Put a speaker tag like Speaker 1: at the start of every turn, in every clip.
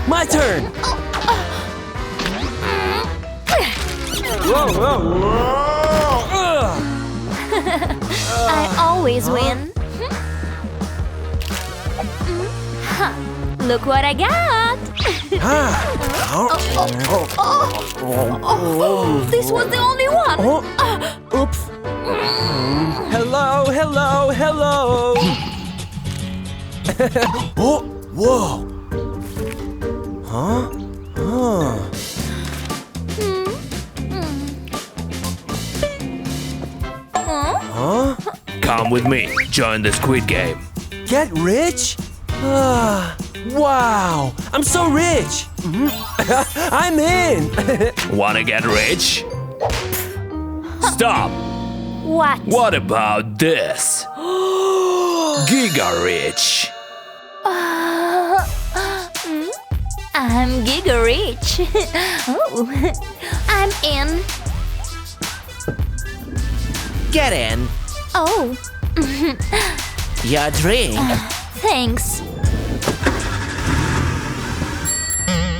Speaker 1: My turn! Whoa, whoa, whoa.
Speaker 2: I always win. Look what I got! This was the only one!
Speaker 1: Oops. Hello, hello, hello. Oh, whoa. Huh?
Speaker 3: Come with me. Join the Squid Game.
Speaker 1: Get rich? Wow, I'm so rich. I'm in.
Speaker 3: Wanna get rich? Stop.
Speaker 2: What?
Speaker 3: What about this? Giga rich.
Speaker 2: I'm giga rich. Oh, I'm in.
Speaker 4: Get in.
Speaker 2: Oh,
Speaker 4: Your drink.
Speaker 2: thanks.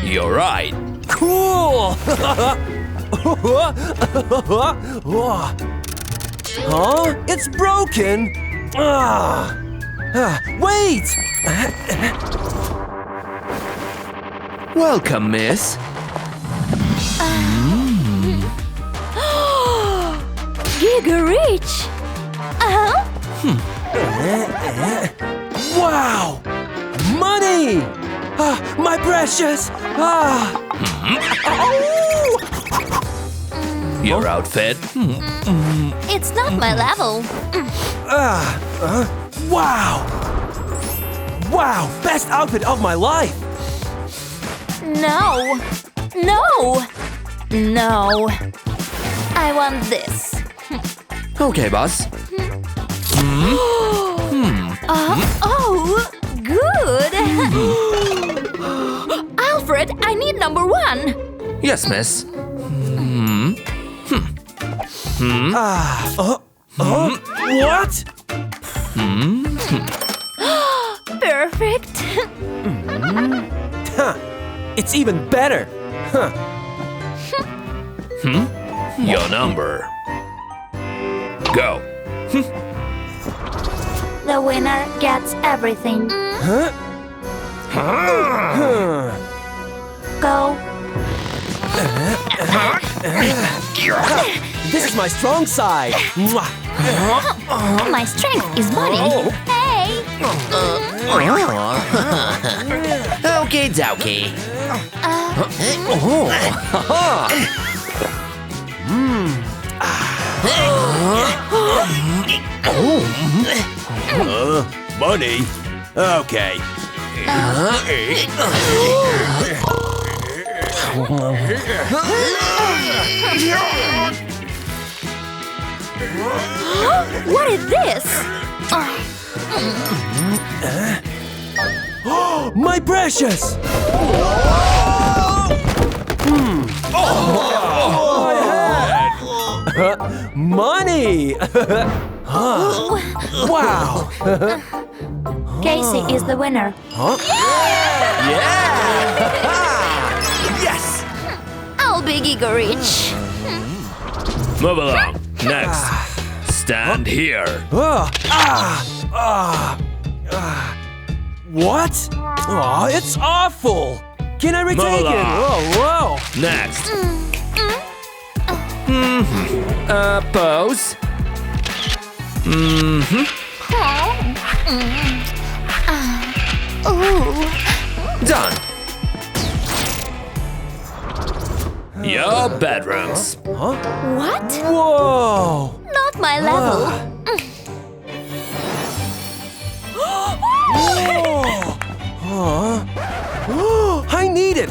Speaker 3: You're right.
Speaker 1: Cool. Huh? It's broken. Wait.
Speaker 3: Welcome, miss.
Speaker 2: Giga rich.
Speaker 1: Wow. Money. My precious.
Speaker 3: Your outfit.
Speaker 2: It's not my level.
Speaker 1: Wow. Wow. Best outfit of my life.
Speaker 2: No. No. No. I want this.
Speaker 3: Okay, boss.
Speaker 2: Oh, good. Alfred, I need number 1.
Speaker 3: Yes, miss.
Speaker 1: What?
Speaker 2: Perfect.
Speaker 1: It's even better.
Speaker 3: Your number. Go.
Speaker 2: The winner gets everything. Go.
Speaker 1: This is my strong side.
Speaker 2: My strength is money. Hey.
Speaker 4: Okie dokie.
Speaker 1: Money? Okay.
Speaker 2: What is this?
Speaker 1: My precious! Money! Wow!
Speaker 2: Casey is the winner.
Speaker 1: Yes!
Speaker 2: I'll be giga rich.
Speaker 3: Move along. Next. Stand here.
Speaker 1: What? Oh, it's awful! Can I retake it? Whoa, whoa!
Speaker 3: Next. Pose. Done. Your bedrooms.
Speaker 2: What?
Speaker 1: Whoa!
Speaker 2: Not my level.
Speaker 1: I need it!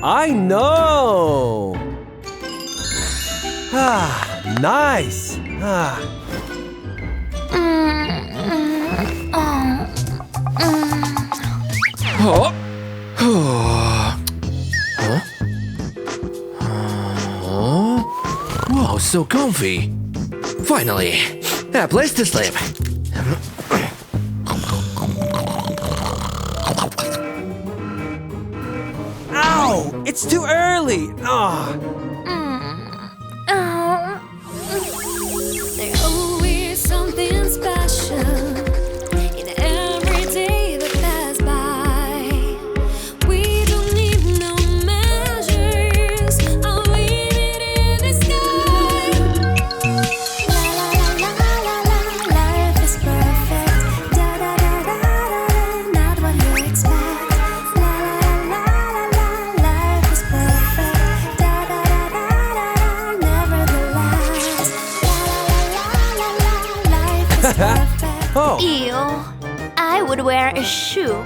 Speaker 1: I know! Nice!
Speaker 3: Wow, so comfy. Finally, a place to sleep.
Speaker 1: It's too early. Ah.
Speaker 5: There's always something special in every day that pass by. We don't need no measures. I'll leave it in the sky. La la la la la la, life is perfect. Da da da da da, not what you expect. La la la la la, life is perfect. Da da da da da, nevertheless.
Speaker 1: Oh.
Speaker 2: Ew. I would wear a shoe.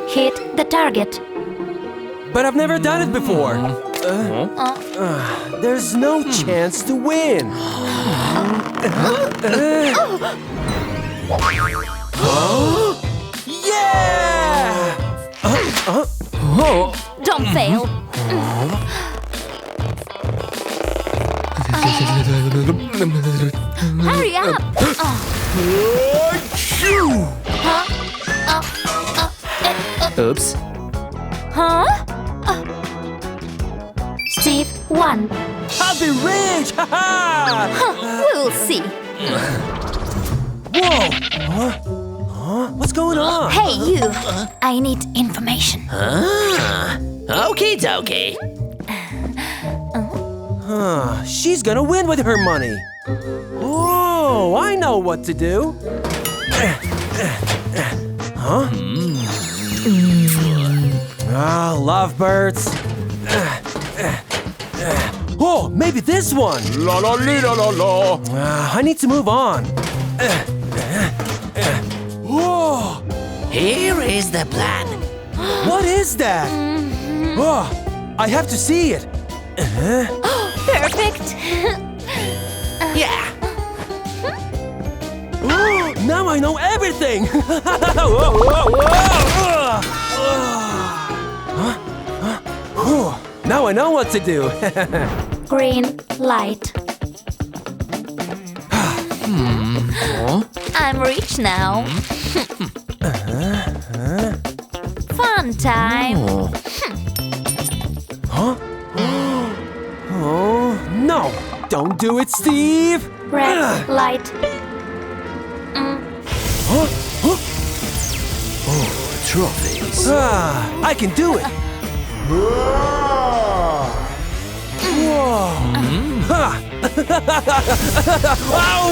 Speaker 2: Hit the target.
Speaker 1: But I've never done it before. There's no chance to win. Yeah!
Speaker 2: Don't fail. Hurry up.
Speaker 3: Oops.
Speaker 2: Huh? Steve won.
Speaker 1: I'll be rich! Ha ha!
Speaker 2: We'll see.
Speaker 1: Whoa! Huh? What's going on?
Speaker 2: Hey, you. I need information.
Speaker 4: Okay, dokie.
Speaker 1: She's gonna win with her money. Oh, I know what to do. Huh? Ah, lovebirds. Oh, maybe this one.
Speaker 3: La la li, la la la.
Speaker 1: I need to move on. Whoa!
Speaker 4: Here is the plan.
Speaker 1: What is that? Oh, I have to see it.
Speaker 2: Perfect.
Speaker 4: Yeah.
Speaker 1: Now I know everything. Whoa, whoa, whoa. Now I know what to do.
Speaker 2: Green light. I'm rich now. Fun time.
Speaker 1: Oh, no. Don't do it, Steve.
Speaker 2: Red light.
Speaker 3: Trophies.
Speaker 1: I can do it. Whoa. Ha. Ow.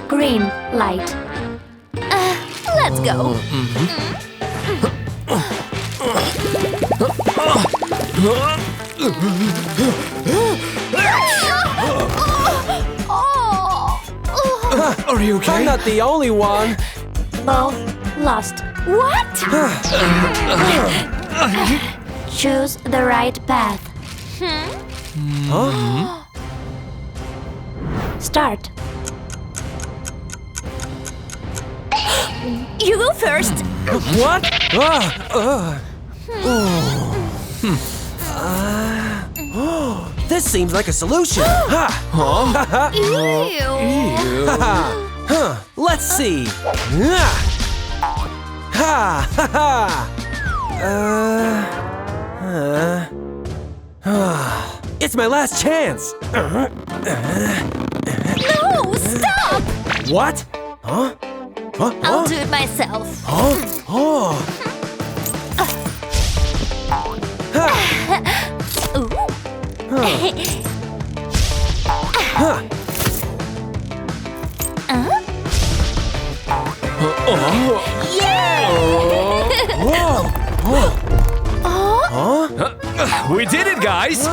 Speaker 2: Green light. Let's go.
Speaker 3: Are you okay?
Speaker 1: I'm not the only one.
Speaker 2: Both lost. What? Choose the right path.
Speaker 1: Huh?
Speaker 2: Start. You go first.
Speaker 1: What? This seems like a solution. Ha!
Speaker 2: Ew.
Speaker 1: Let's see. Ha! Ha! Ha! It's my last chance.
Speaker 2: No, stop.
Speaker 1: What? Huh? Huh?
Speaker 2: I'll do it myself.
Speaker 1: Huh? Oh. Ha!
Speaker 2: Ooh.
Speaker 1: Huh.
Speaker 2: Yeah.
Speaker 1: Whoa! Whoa! Huh?
Speaker 3: We did it, guys.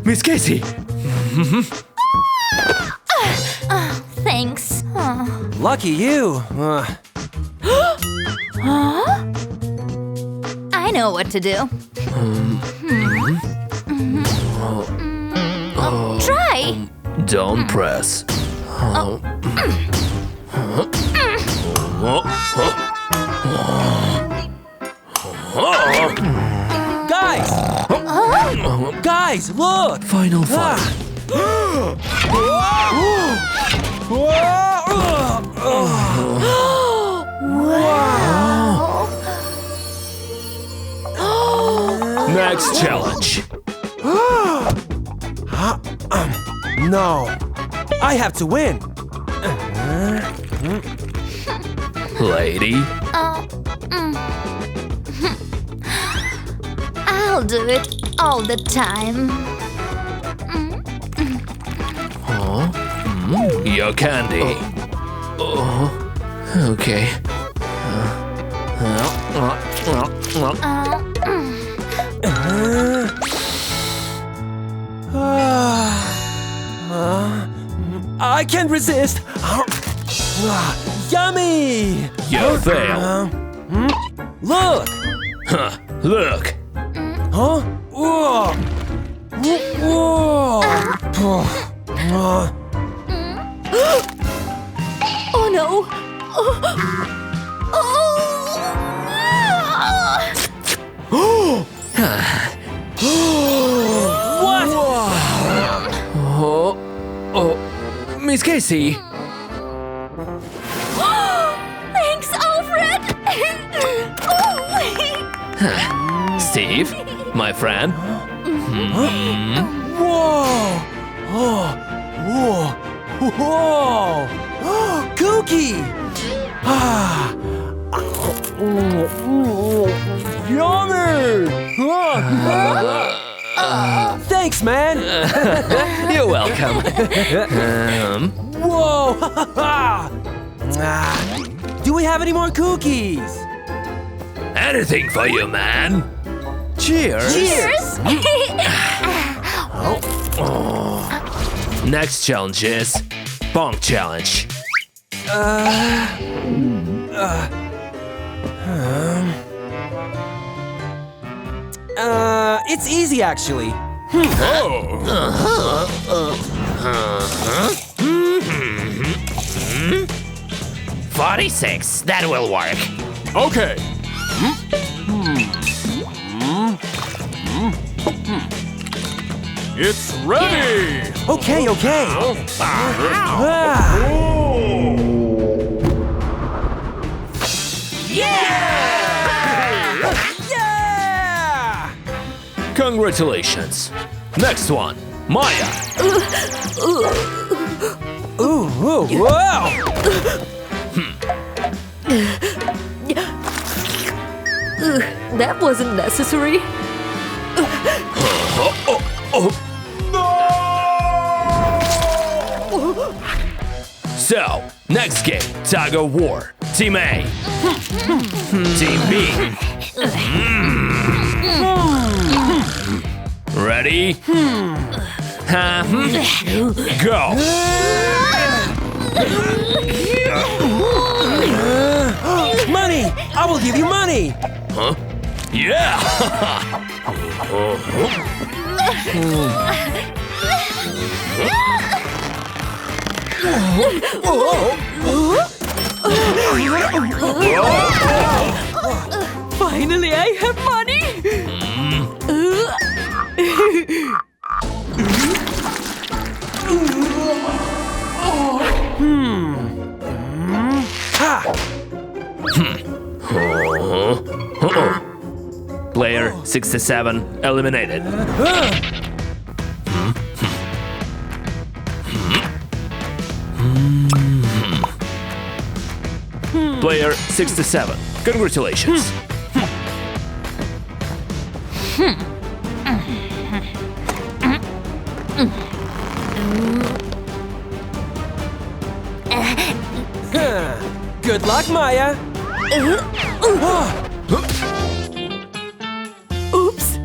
Speaker 3: Miss Casey.
Speaker 2: Thanks.
Speaker 1: Lucky you.
Speaker 2: I know what to do. Try.
Speaker 3: Don't press.
Speaker 1: Guys! Guys, look!
Speaker 3: Final fight. Next challenge.
Speaker 1: No, I have to win.
Speaker 3: Lady.
Speaker 2: I'll do it all the time.
Speaker 3: Your candy. Oh, okay.
Speaker 1: I can't resist. Yummy!
Speaker 3: You fail.
Speaker 1: Look!
Speaker 3: Huh, look.
Speaker 1: Huh? Whoa! Whoa!
Speaker 2: Oh no!
Speaker 1: What?
Speaker 3: Oh, Miss Casey.
Speaker 2: Thanks, Alfred!
Speaker 3: Steve, my friend.
Speaker 1: Whoa! Oh! Whoa! Whoa! Cookie! Ah! Yummy! Thanks, man!
Speaker 3: You're welcome.
Speaker 1: Whoa! Do we have any more cookies?
Speaker 3: Anything for you, man. Cheers.
Speaker 2: Cheers!
Speaker 3: Next challenge is Bonk challenge.
Speaker 1: It's easy actually.
Speaker 4: 46. That will work.
Speaker 3: Okay.
Speaker 6: It's ready!
Speaker 1: Okay, okay. Yeah!
Speaker 3: Congratulations. Next one, Maya.
Speaker 1: Ooh, whoa!
Speaker 2: That wasn't necessary.
Speaker 3: So, next game, Tug of War. Team A. Team B. Ready? Go.
Speaker 1: Money! I will give you money!
Speaker 3: Huh? Yeah.
Speaker 2: Finally, I have money!
Speaker 3: Player 67 eliminated. Player 67, congratulations.
Speaker 1: Good luck, Maya!
Speaker 2: Oops!